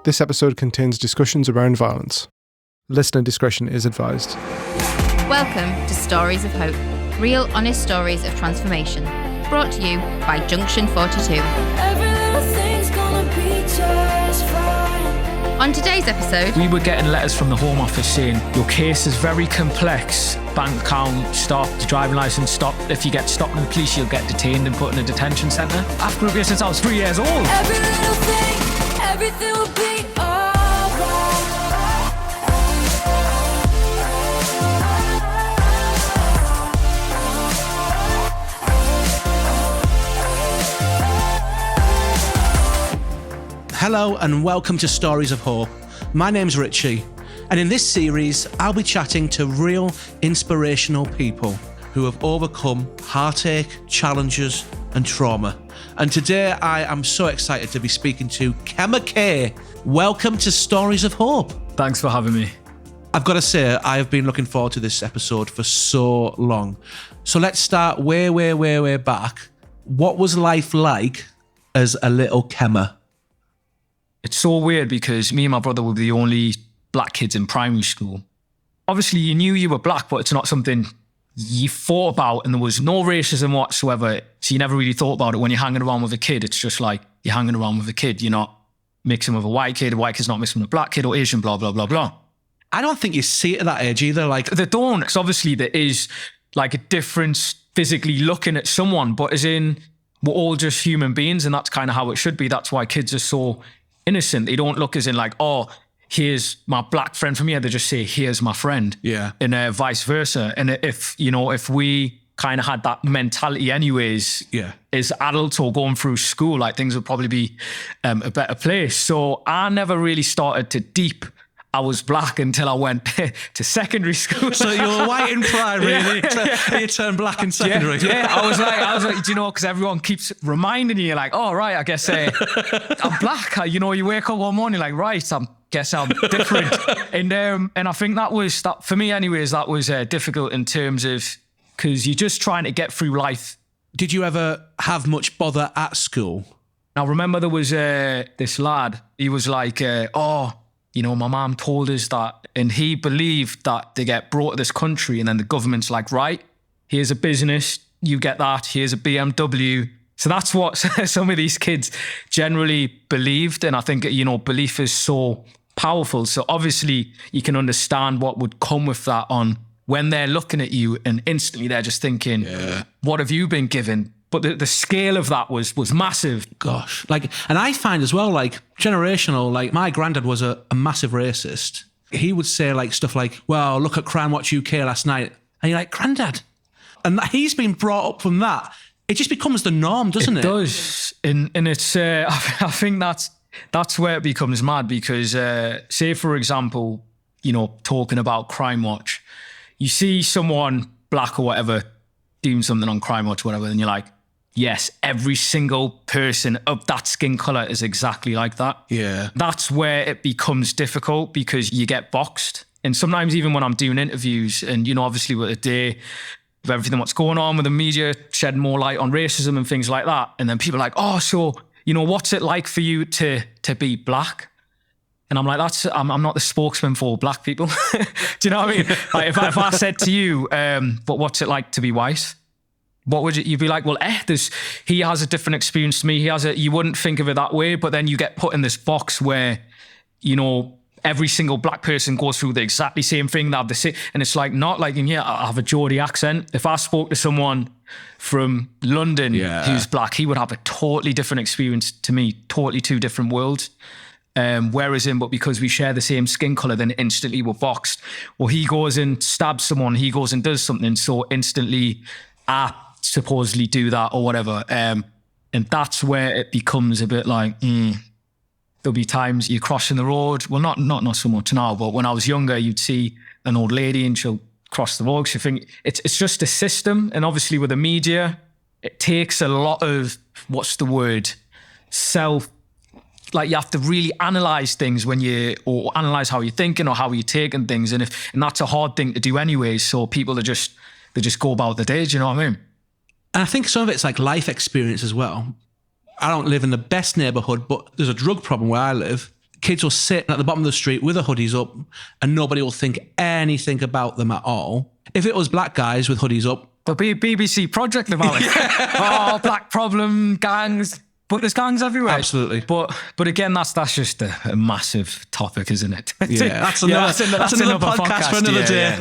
This episode contains discussions around violence. Listener discretion is advised. Welcome to Stories of Hope, real honest stories of transformation, brought to you by Junction 42. On today's episode, we were getting letters from the Home Office saying, your case is very complex. Bank account stopped, driving licence stopped. If you get stopped in the police, you'll get detained and put in a detention centre. I've been here since I was 3 years old. Every little thing, everything will be alright. Hello and welcome to Stories of Hope. My name's Richie, and in this series I'll be chatting to real inspirational people who have overcome heartache, challenges and trauma. And today I am so excited to be speaking to Kema. Welcome to Stories of Hope. Thanks for having me. I've got to say, I have been looking forward to this episode for so long. So let's start way back. What was life like as a little Kema? It's so weird because me and my brother were the only black kids in primary school. Obviously, you knew you were black, but it's not something you thought about, and there was no racism whatsoever. So you never really thought about it. When you're hanging around with a kid, it's just like you're hanging around with a kid. You're not mixing with a white kid kid's not mixing with a black kid or Asian, blah, blah, blah, blah. I don't think you see it at that age either. Like, they don't, because obviously there is like a difference physically looking at someone, but as in, we're all just human beings, and that's kind of how it should be. That's why kids are so innocent. They don't look as in like, oh, here's my black friend from here. They just say, here's my friend. Yeah. And vice versa. And if we kind of had that mentality anyways, as adults or going through school, like things would probably be a better place. So I never really started to deep I was black until I went to secondary school. So you were white in primary, and you turned black in secondary. Yeah. I was like, do you know, because everyone keeps reminding you, like, oh, right, I guess I'm black. You wake up one morning, like, right, guess I'm different. And I think that for me anyways, that was difficult in terms of, because you're just trying to get through life. Did you ever have much bother at school? Now, remember there was this lad, he was like, my mom told us that, and he believed that they get brought to this country and then the government's like, right, here's a business, you get that, here's a BMW. So that's what some of these kids generally believed. And I think, belief is so powerful. So obviously you can understand what would come with that on when they're looking at you and instantly they're just thinking, what have you been given? But the scale of that was massive. Gosh. And I find as well, generational, my granddad was a massive racist. He would say stuff like, well, look at Crime Watch UK last night. And you're like, Granddad. And he's been brought up from that. It just becomes the norm, doesn't it? It does. And it's, I think that's where it becomes mad because, say, for example, talking about Crime Watch, you see someone black or whatever doing something on Crime Watch or whatever, and you're like, yes, every single person of that skin colour is exactly like that. Yeah. That's where it becomes difficult because you get boxed. And sometimes even when I'm doing interviews and, obviously with a day of everything what's going on with the media, shedding more light on racism and things like that. And then people are like, oh, so, what's it like for you to be black? And I'm like, I'm not the spokesman for black people. Do you know what I mean? Like if I said to you, but what's it like to be white? What would you'd be like, well, he has a different experience to me. You wouldn't think of it that way, but then you get put in this box where, every single black person goes through the exactly same thing. They have the same, and it's like, not like in here, I have a Geordie accent. If I spoke to someone from London who's black, he would have a totally different experience to me, totally two different worlds. But because we share the same skin color, then instantly we're boxed. Or he goes and stabs someone, he goes and does something, so instantly I supposedly do that or whatever. And that's where it becomes a bit like, there'll be times you're crossing the road. Well, not so much now, but when I was younger, you'd see an old lady and she'll cross the road. You think it's just a system. And obviously with the media, it takes a lot of, you have to really analyze things or analyze how you're thinking or how you're taking things. And that's a hard thing to do anyway. So people they just go about the day. Do you know what I mean? And I think some of it's like life experience as well. I don't live in the best neighbourhood, but there's a drug problem where I live. kids will sit at the bottom of the street with their hoodies up and nobody will think anything about them at all. If it was black guys with hoodies up, There'll be a BBC project about it. Oh, black problem, gangs. But there's gangs everywhere. Absolutely. But again, that's just a massive topic, isn't it? yeah, that's another podcast for another day.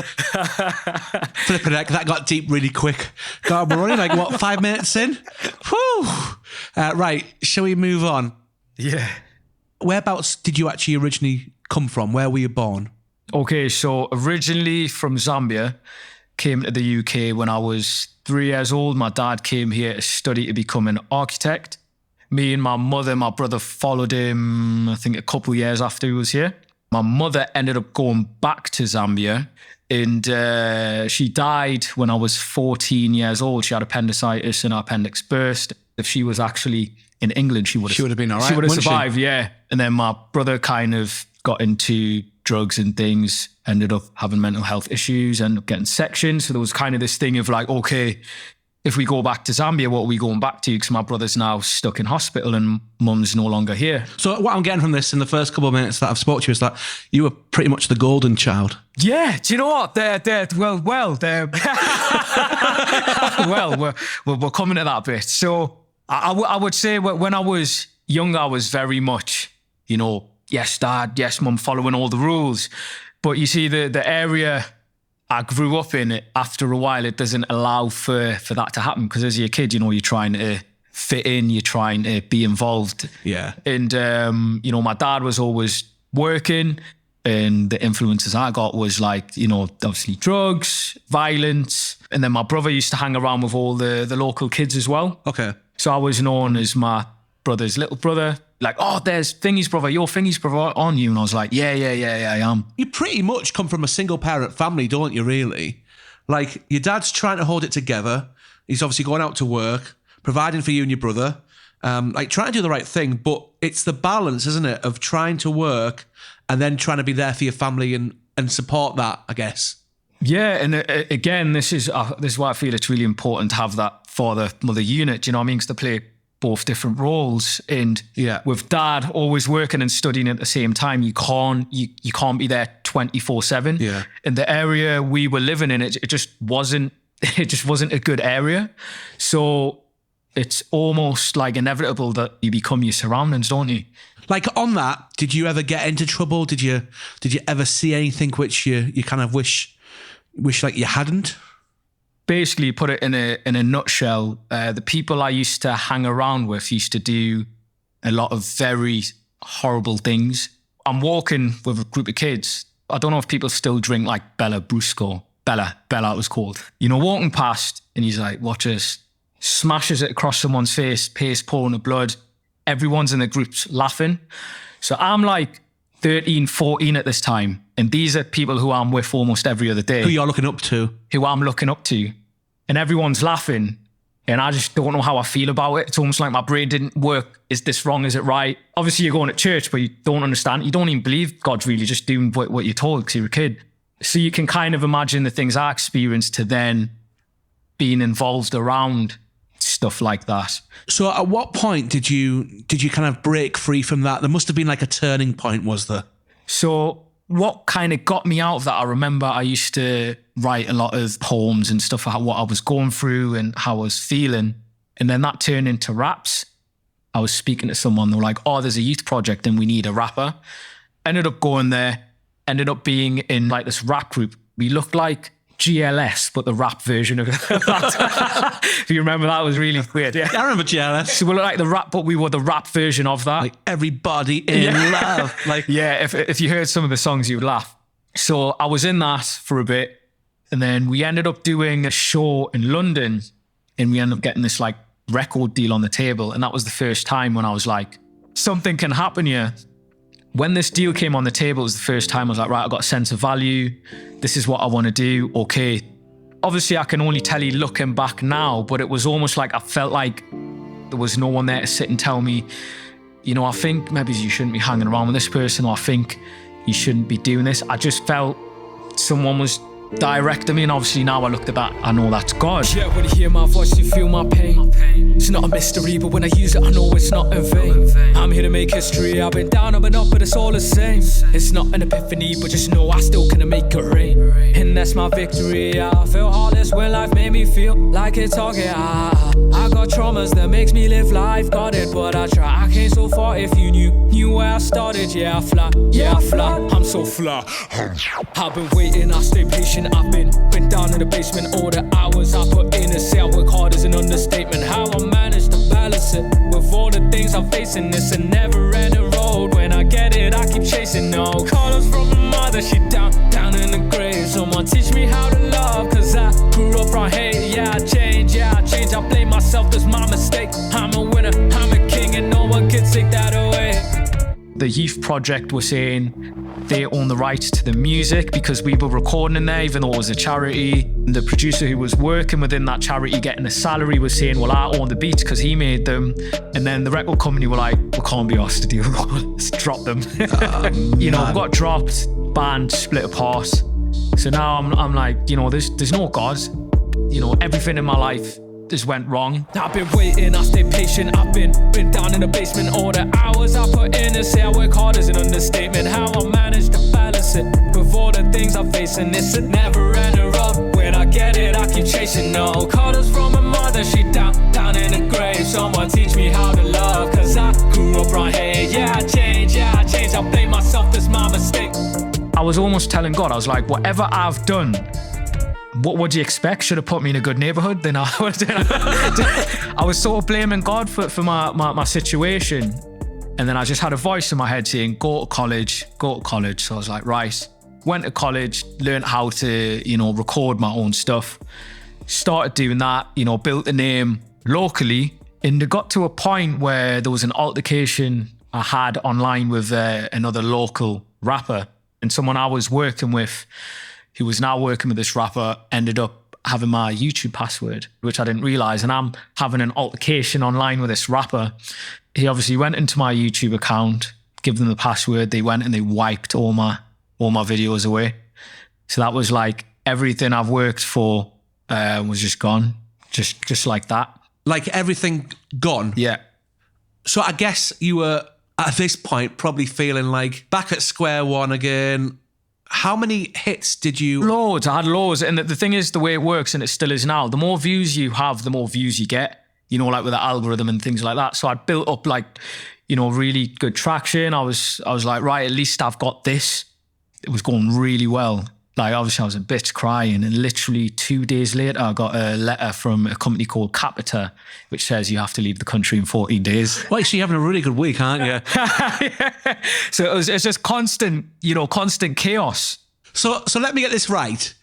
Flipping heck, that got deep really quick. God, we're only like, what, 5 minutes in? Whew. Right, shall we move on? Yeah. Whereabouts did you actually originally come from? Where were you born? Okay, so originally from Zambia, came to the UK when I was 3 years old. My dad came here to study to become an architect. Me and my mother, my brother followed him, I think, a couple of years after he was here. My mother ended up going back to Zambia, and she died when I was 14 years old. She had appendicitis and her appendix burst. If she was actually in England, she would have been all right. She would have survived, yeah. And then my brother kind of got into drugs and things, ended up having mental health issues, ended up getting sectioned. So there was kind of this thing of like, okay, if we go back to Zambia, what are we going back to? Because my brother's now stuck in hospital and mum's no longer here. So what I'm getting from this in the first couple of minutes that I've spoke to you is that you were pretty much the golden child. Yeah, do you know what? They're well, we're coming to that bit. So I would say when I was young, I was very much, yes, dad, yes, mum, following all the rules. But you see, the area I grew up in, after a while, it doesn't allow for that to happen, because as you're a kid, you're trying to fit in, you're trying to be involved. Yeah. And, my dad was always working, and the influences I got was like, obviously drugs, violence. And then my brother used to hang around with all the local kids as well. Okay. So I was known as my brother's little brother. Like, oh, there's Thingy's brother, your Thingy's brother on you. And I was like, yeah, I am. You pretty much come from a single parent family, don't you, really? Like, your dad's trying to hold it together. He's obviously going out to work, providing for you and your brother, trying to do the right thing. But it's the balance, isn't it, of trying to work and then trying to be there for your family and support that, I guess. Yeah, and again, this is why I feel it's really important to have that father-mother unit, you know what I mean? Because they play both different roles, and with dad always working and studying at the same time, you can't be there 24/7. Yeah. In the area we were living in, it just wasn't a good area. So it's almost like inevitable that you become your surroundings, don't you? Like, on that, did you ever get into trouble? Did you ever see anything which you kind of wish like you hadn't? Basically, put it in a nutshell, the people I used to hang around with used to do a lot of very horrible things. I'm walking with a group of kids. I don't know if people still drink like Bella Brusco. Bella it was called. Walking past, and he's like, watch this. Smashes it across someone's face pouring of blood. Everyone's in the groups laughing. So I'm like 13, 14 at this time. And these are people who I'm with almost every other day. Who you're looking up to. Who I'm looking up to. And everyone's laughing. And I just don't know how I feel about it. It's almost like my brain didn't work. Is this wrong? Is it right? Obviously, you're going to church, but you don't understand. You don't even believe God's really just doing what you're told because you're a kid. So you can kind of imagine the things I experienced to then being involved around stuff like that. So at what point did you kind of break free from that? There must have been like a turning point, was there? So what kind of got me out of that, I remember I used to write a lot of poems and stuff about what I was going through and how I was feeling. And then that turned into raps. I was speaking to someone, they were like, oh, there's a youth project and we need a rapper. Ended up going there, ended up being in like this rap group. We looked like GLS, but the rap version of that. If you remember, that was really weird. Yeah, I remember GLS. So we looked like the rap, but we were the rap version of that. Like everybody in love. Like, yeah, if you heard some of the songs, you would laugh. So I was in that for a bit, and then we ended up doing a show in London, and we ended up getting this like record deal on the table, and that was the first time when I was like, something can happen here. When this deal came on the table, it was the first time I was like, right, I got a sense of value. This is what I want to do. Okay. Obviously, I can only tell you looking back now, but it was almost like I felt like there was no one there to sit and tell me, I think maybe you shouldn't be hanging around with this person, or I think you shouldn't be doing this. I just felt someone was direct to me, and obviously now I looked at that, I know that's God. Yeah, when you hear my voice, you feel my pain. It's not a mystery, but when I use it, I know it's not in vain. I'm here to make history. I've been down, I've been up, but it's all the same. It's not an epiphany, but just know I still can make it rain. And that's my victory. I feel heartless when life made me feel like it's all I got traumas that makes me live life, got it, but I try. I came so far. If you knew where I started. Yeah, I fly. I'm so fly. I've been waiting, I stay patient. I've been down in the basement. All the hours I put in to say I work hard is an understatement. How I manage to balance it with all the things I'm facing. It's a never-ending road. When I get it, I keep chasing. No colors from my mother, she down in the grave. Someone teach me how to love, cause I grew up on hate. Yeah, I change. I blame myself, that's my mistake. I'm a winner, I'm a king, and no one can take that away. The youth project was saying they own the rights to the music because we were recording in there, even though it was a charity. And the producer who was working within that charity getting a salary was saying, well, I own the beats because he made them. And then the record company were like, we can't be asked to do it. Let's drop them. We got dropped, band split apart. So now I'm like, there's no God. Everything in my life just went wrong. I've been waiting, I stay patient. I've been down in the basement. All the hours I put in to say I work hard is an understatement. How I manage to balance it with all the things I'm facing. It's a never-ending road. When I get it, I keep chasing. No colors from my mother, she down in the grave. Someone teach me how to love, cause I grew up on hate. Yeah, I change. I blame myself, that's my mistake. I was almost telling God, I was like, whatever I've done, what would you expect? Should have put me in a good neighbourhood. Then I was sort of blaming God for my situation. And then I just had a voice in my head saying, go to college. So I was like, right. Went to college, learned how to, record my own stuff. Started doing that, built a name locally. And it got to a point where there was an altercation I had online with another local rapper. And someone I was working with, who was now working with this rapper, ended up having my YouTube password, which I didn't realise. And I'm having an altercation online with this rapper. He obviously went into my YouTube account, gave them the password. They went and they wiped all my videos away. So that was like everything I've worked for was just gone, just like that. Like everything gone? Yeah. So I guess you were at this point probably feeling like back at square one again. How many hits did you... Loads. I had loads. And the thing is, the way it works, and it still is now, the more views you have, the more views you get, like with the algorithm and things like that. So I built up really good traction. I was like, right, at least I've got this. It was going really well. Like, obviously I was a bit crying, and literally 2 days later, I got a letter from a company called Capita, which says you have to leave the country in 14 days. Well, so you're having a really good week, aren't you? Yeah. So it's just constant chaos. So let me get this right.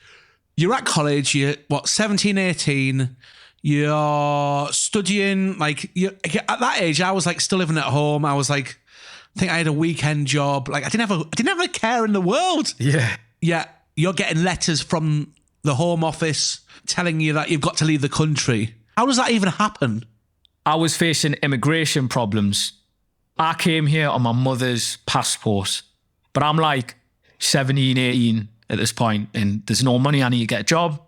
You're at college, you're 17, 18, you're studying, at that age, I was still living at home. I was I think I had a weekend job. I didn't have a care in the world. Yeah. Yeah. You're getting letters from the Home Office telling you that you've got to leave the country. How does that even happen? I was facing immigration problems. I came here on my mother's passport, but I'm 17, 18 at this point, and there's no money. I need to get a job.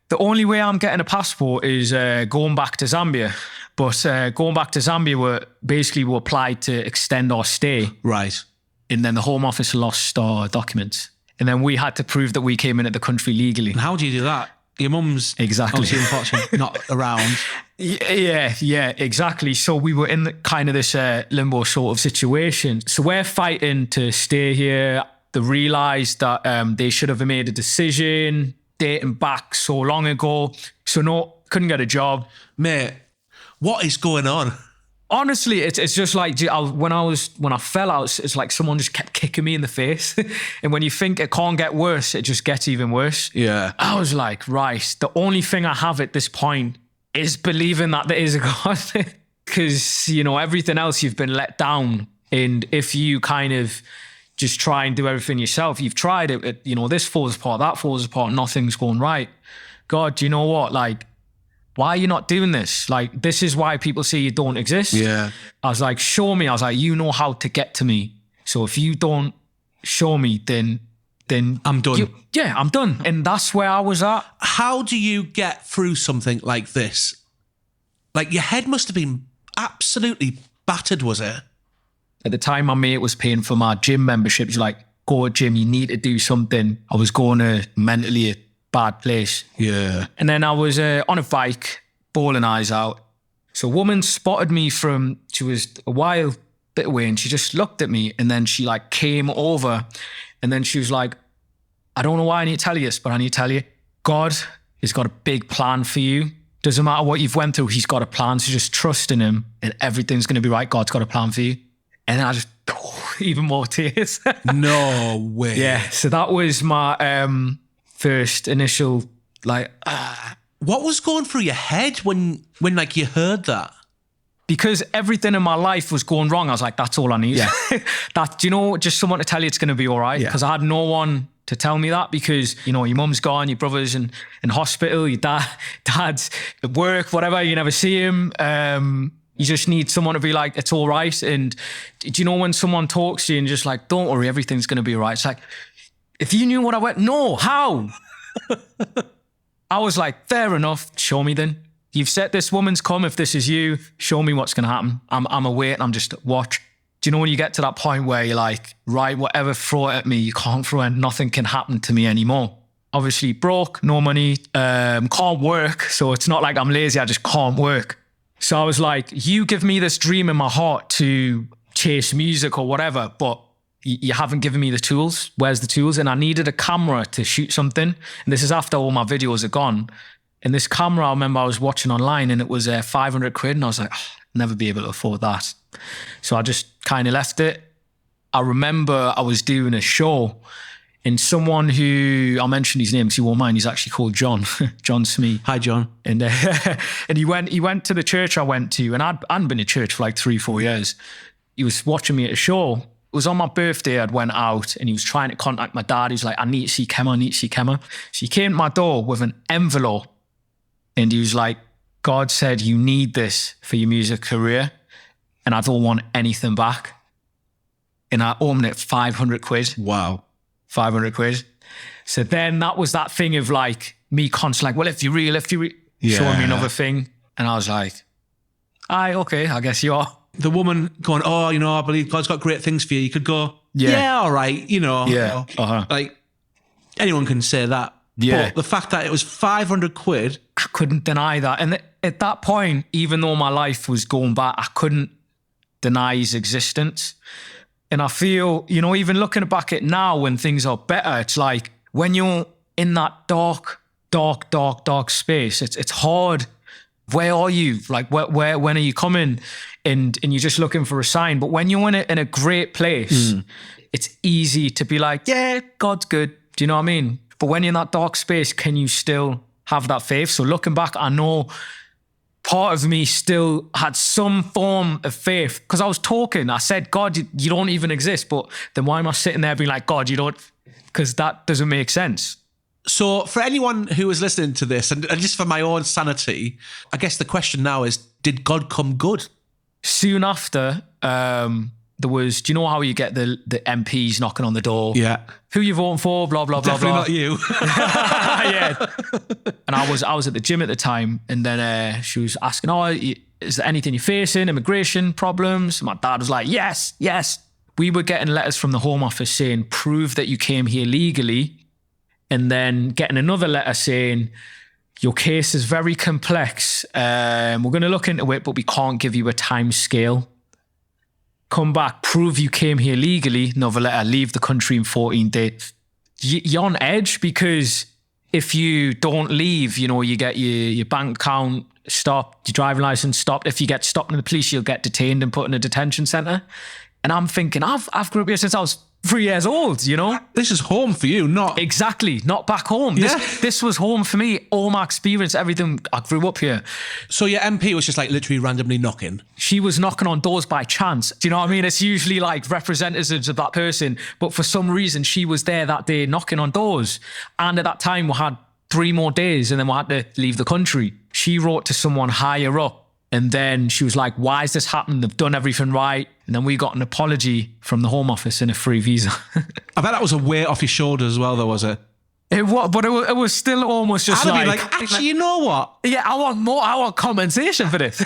The only way I'm getting a passport is going back to Zambia. But going back to Zambia, we applied to extend our stay. Right. And then the Home Office lost our documents. And then we had to prove that we came into the country legally. And how do you do that? Your mum's obviously unfortunately not around. Yeah, exactly. So we were in this limbo sort of situation. So we're fighting to stay here. They realised that they should have made a decision dating back so long ago. So no, couldn't get a job. Mate, what is going on? Honestly, it's just when I fell out, it's like someone just kept kicking me in the face. And when you think it can't get worse, it just gets even worse. Yeah. I was like, right, the only thing I have at this point is believing that there is a God. Because, everything else you've been let down. And if you kind of just try and do everything yourself, you've tried it, this falls apart, that falls apart, nothing's going right. God, you know what? Why are you not doing this? This is why people say you don't exist. Yeah. I was like, show me. I was like, you know how to get to me. So if you don't show me, then then I'm done. I'm done. And that's where I was at. How do you get through something like this? Like, your head must have been absolutely battered, was it? At the time, my mate was paying for my gym membership. He's like, go to gym, you need to do something. I was going to mentally a bad place. Yeah. And then I was on a bike, bawling eyes out. So a woman spotted me she was a while bit away, and she just looked at me, and then she like came over, and then she was like, I don't know why I need to tell you this, but I need to tell you, God has got a big plan for you. Doesn't matter what you've went through, he's got a plan. So just trust in him and everything's going to be right. God's got a plan for you. And then I just, even more tears. No way. Yeah. So that was my first initial, like, What was going through your head when like you heard that? Because everything in my life was going wrong. I was like, that's all I need. Yeah. Just someone to tell you it's going to be all right. Yeah. Because I had no one to tell me that, because, your mum's gone, your brother's in hospital, your dad's at work, whatever, you never see him. You just need someone to be like, it's all right. And do you know when someone talks to you and just like, don't worry, everything's going to be all right. It's like, if you knew what I went, no, how? I was like, fair enough, show me then. You've said this woman's come, if this is you, show me what's going to happen. I'm away and I'm just watch. Do you know when you get to that point where you're like, right, whatever, throw it at me, you can't throw it, nothing can happen to me anymore. Obviously broke, no money, can't work. So it's not like I'm lazy, I just can't work. So I was like, you give me this dream in my heart to chase music or whatever, but you haven't given me the tools. Where's the tools? And I needed a camera to shoot something. And this is after all my videos are gone. And this camera, I remember I was watching online, and it was 500 quid. And I was like, I'll never be able to afford that. So I just kind of left it. I remember I was doing a show, and someone who, I'll mention his name because he won't mind, he's actually called John, John Smee. Hi, John. And and he went to the church I went to, and I hadn't been to church for like 3-4 years. He was watching me at a show. It was on my birthday, I'd went out, and he was trying to contact my dad. He was like, I need to see Kema, I need to see Kema. So he came to my door with an envelope, and he was like, God said you need this for your music career, and I don't want anything back. And I opened it, 500 quid. Wow. 500 quid. So then that was that thing of like me constantly like, well, if you showing me another thing. And I was like, aye, okay, I guess you are. The woman going, oh, I believe God's got great things for you. You could go, yeah all right, Yeah. Uh-huh. Like, anyone can say that. Yeah. But the fact that it was 500 quid. I couldn't deny that. And at that point, even though my life was going bad, I couldn't deny his existence. And I feel, even looking back at now when things are better, it's like when you're in that dark space, it's hard. Where are you? Like, where when are you coming? And you're just looking for a sign. But when you're in a great place, it's easy to be like, yeah, God's good. Do you know what I mean? But when you're in that dark space, can you still have that faith? So looking back, I know part of me still had some form of faith, because I was talking. I said, God, you don't even exist. But then why am I sitting there being like, God, you don't? Because that doesn't make sense. So for anyone who is listening to this, and just for my own sanity, I guess the question now is, did God come good? Soon after, there was, do you know how you get the MPs knocking on the door? Yeah. Who you voting for? Blah, blah, blah, blah. Definitely not you. Yeah. And I was at the gym at the time, and then she was asking, is there anything you're facing? Immigration problems? My dad was like, yes. We were getting letters from the Home Office saying, prove that you came here legally. And then getting another letter saying, your case is very complex. We're going to look into it, but we can't give you a time scale. Come back, prove you came here legally. Another letter, leave the country in 14 days. You're on edge, because if you don't leave, you get your bank account stopped, your driving license stopped. If you get stopped in the police, you'll get detained and put in a detention centre. And I'm thinking, I've grown up here since I was 3 years old, This is home for you, not... Exactly, not back home. Yeah. This was home for me. All my experience, everything, I grew up here. So your MP was just like literally randomly knocking? She was knocking on doors by chance. Do you know what I mean? It's usually like representatives of that person. But for some reason, she was there that day knocking on doors. And at that time, we had 3 more days and then we had to leave the country. She wrote to someone higher up. And then she was like, why is this happening? They've done everything right. And then we got an apology from the Home Office and a free visa. I bet that was a weight off your shoulders as well, though, was it? It was still almost just I'd be like, actually, you know what? Yeah, I want compensation for this.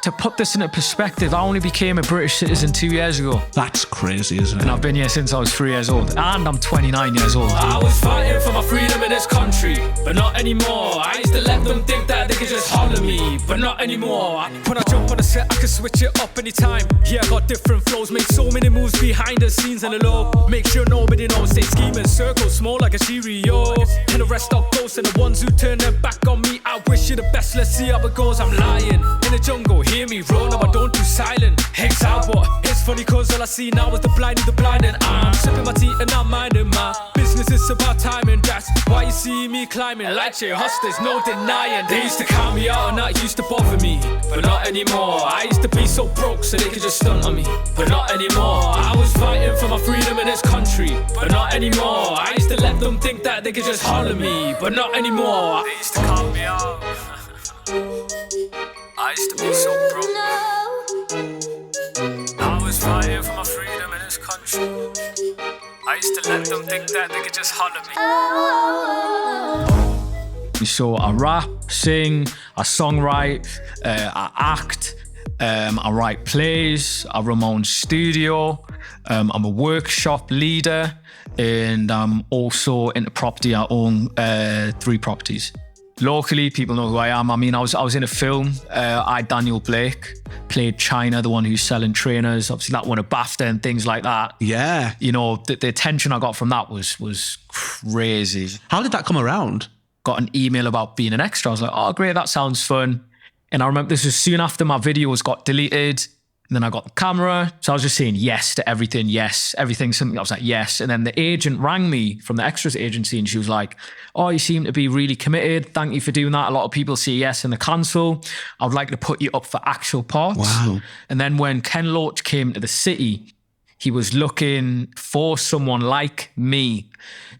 To put this into perspective, I only became a British citizen 2 years ago. That's crazy, isn't it? And I've been here since I was 3 years old. And I'm 29 years old. I was fighting for my freedom in this country, but not anymore. I used to let them think that they could just holler me, but not anymore. When I jump on a set, I can switch it up anytime. Yeah, I got different flows, make so many moves behind the scenes and the low. Make sure nobody knows, stay scheming circles, small like a Cheerio. And the rest are ghosts, and the ones who turn their back on me, I wish you the best, let's see how it goes. I'm lying in the jungle, hear me roll, no I don't do silent. Example, it's funny cause all I see now is the blind, and I'm sipping my tea and I'm minding my business. It's about timing, that's why you see me climbing like Jay Hustlers, no denying. They used to count me out and that used to bother me, but not anymore. I used to be so broke so they could just stunt on me, but not anymore. I was fighting for my freedom in this country, but not anymore. I used to let them think that they could just holler me, but not anymore. They used to count me out. I used to be so broke. I was fighting for my freedom in this country. I used to let them think that they could just holler me. So I rap, sing, I songwrite, I act, I write plays, I run my own studio, I'm a workshop leader, and I'm also into property. I own 3 properties. Locally, people know who I am. I mean, I was in a film. Daniel Blake played China, the one who's selling trainers. Obviously, that won a BAFTA and things like that. Yeah. You know, the attention I got from that was crazy. How did that come around? Got an email about being an extra. I was like, oh, great, that sounds fun. And I remember this was soon after my videos got deleted. And then I got the camera. So I was just saying yes to everything, yes. Everything, something I was like, yes. And then the agent rang me from the extras agency and she was like, oh, you seem to be really committed. Thank you for doing that. A lot of people say yes and they cancel. I would like to put you up for actual parts. Wow. And then when Ken Loach came to the city, he was looking for someone like me.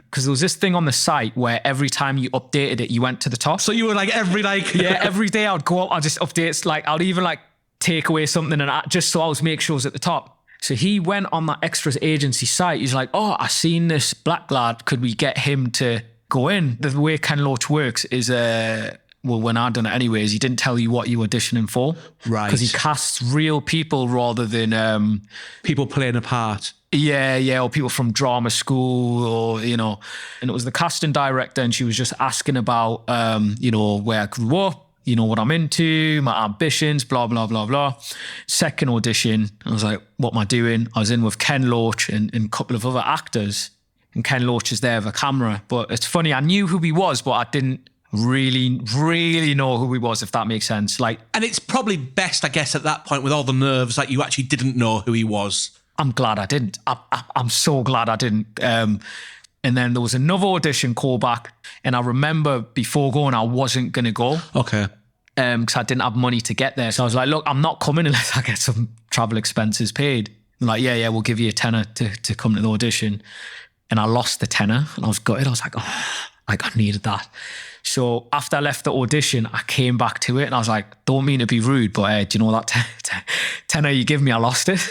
Because there was this thing on the site where every time you updated it, you went to the top. So you were like every day I'd go up, I'd just update, like I'd even like take away something and just so I was make sure it was at the top. So he went on that extras agency site. He's like, oh, I seen this black lad. Could we get him to go in? The way Ken Loach works is, well, when I'd done it anyways, he didn't tell you what you were auditioning for. Right. Because he casts real people rather than... people playing a part. Yeah, or people from drama school or, you know. And it was the casting director and she was just asking about, you know, where I grew up, you know, what I'm into, my ambitions, blah, blah, blah, blah. Second audition, I was like, what am I doing? I was in with Ken Loach and a couple of other actors. And Ken Loach is there with a camera. But it's funny, I knew who he was, but I didn't really know who he was, if that makes sense. Like, and it's probably best, I guess, at that point with all the nerves that you actually didn't know who he was. I'm glad I didn't. I'm so glad I didn't. And then there was another audition call back. And I remember before going, I wasn't going to go. Okay. Because I didn't have money to get there. So I was like, look, I'm not coming unless I get some travel expenses paid. And like, yeah, we'll give you a tenner to come to the audition. And I lost the tenner and I was gutted. I was like, oh, like I needed that. So after I left the audition, I came back to it and I was like, don't mean to be rude, but do you know that tenner you give me, I lost it.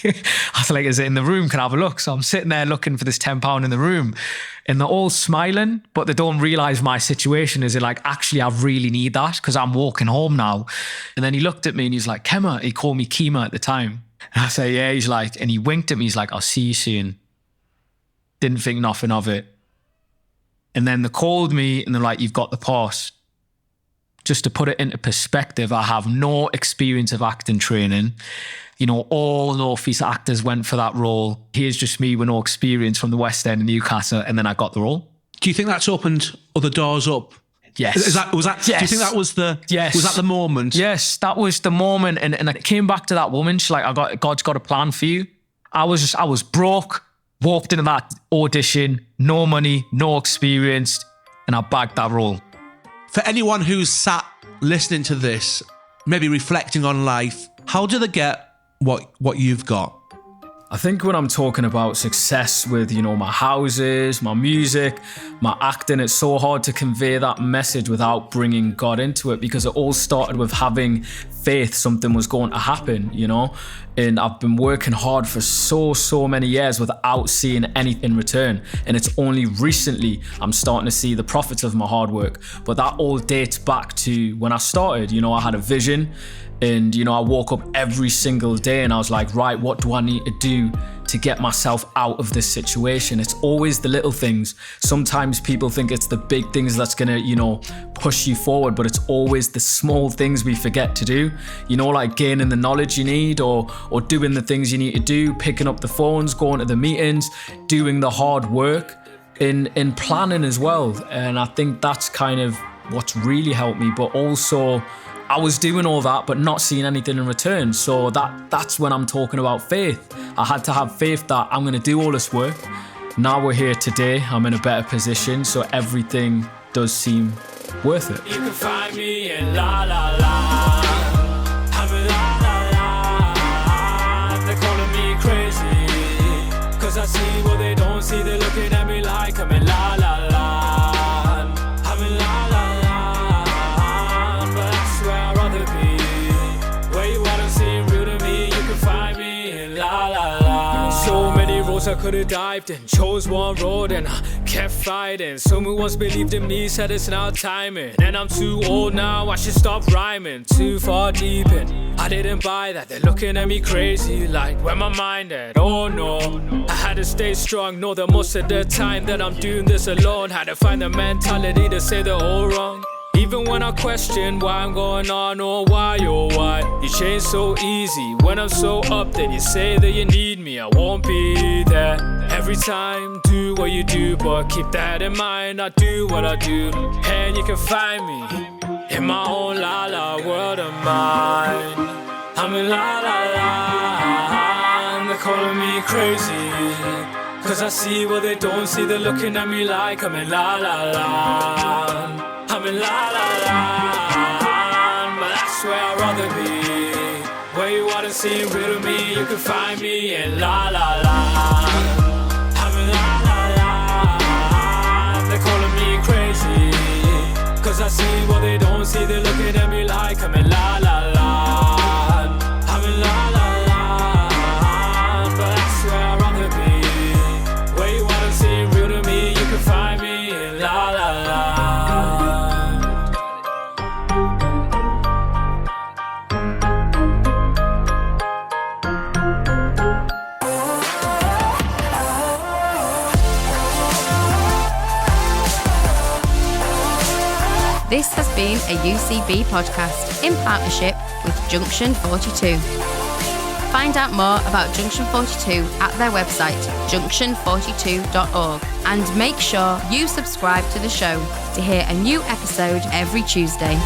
I was like, is it in the room? Can I have a look? So I'm sitting there looking for this £10 in the room and they're all smiling, but they don't realise my situation is like, actually, I really need that because I'm walking home now. And then he looked at me and he's like, Kema, he called me Kema at the time. And I say, yeah, he's like, and he winked at me. He's like, I'll see you soon. Didn't think nothing of it. And then they called me and they're like, you've got the pass. Just to put it into perspective, I have no experience of acting training. You know, all North East actors went for that role. Here's just me with no experience from the West End in Newcastle, and then I got the role. Do you think that's opened other doors up? Yes. Was that? Yes. Do you think that was the? Yes. Was that the moment? Yes, that was the moment, and I came back to that woman. She's like, God's got a plan for you. I was broke, walked into that audition, no money, no experience, and I bagged that role. For anyone who's sat listening to this, maybe reflecting on life, how do they get what you've got? I think when I'm talking about success with, you know, my houses, my music, my acting, it's so hard to convey that message without bringing God into it because it all started with having faith something was going to happen, you know. And I've been working hard for so many years without seeing anything in return. And it's only recently I'm starting to see the profits of my hard work. But that all dates back to when I started. You know, I had a vision, and, you know, I woke up every single day and I was like, right, what do I need to do to get myself out of this situation? It's always the little things. Sometimes people think it's the big things that's gonna, you know, push you forward, but it's always the small things we forget to do. You know, like gaining the knowledge you need, or doing the things you need to do, picking up the phones, going to the meetings, doing the hard work, in planning as well. And I think that's kind of what's really helped me. But also, I was doing all that but not seeing anything in return. So that's when I'm talking about faith. I had to have faith that I'm going to do all this work. Now we're here today. I'm in a better position, so everything does seem worth it. You can find me in La La La. I'm in La La La. They're calling me crazy, 'cause I see what they don't see. They're looking at me like I'm in La La La. I'm in La La La, but that's where I'd rather be. Where you wanna seem real to me, you can find me in La La La. So many roads I could've dived in, chose one road and I kept fighting. Someone once believed in me, said it's now timing. And I'm too old now, I should stop rhyming. Too far deep in, I didn't buy that. They're looking at me crazy, like where my mind at? Oh no, I had to stay strong. Know that most of the time that I'm doing this alone. Had to find the mentality to say they're all wrong. Even when I question why I'm going on, or why, you change so easy. When I'm so up, then you say that you need me, I won't be there. Every time, do what you do, but keep that in mind. I do what I do, and you can find me in my own La La world of mine. I'm in La La La, and they're calling me crazy, 'cause I see what they don't see. They're looking at me like I'm in La La La. I'm in La La La, but that's where I'd rather be. Where you wanna see real to me, you can find me in La La La. I'm in La La La, they're calling me crazy, 'cause I see what they don't see. They're looking at me like I'm in La La La. I'm in La La La, but that's where I'd rather be. Where you wanna see real to me, you can find me in La La La. This has been a UCB podcast in partnership with Junction 42. Find out more about Junction 42 at their website, junction42.org, and make sure you subscribe to the show to hear a new episode every Tuesday.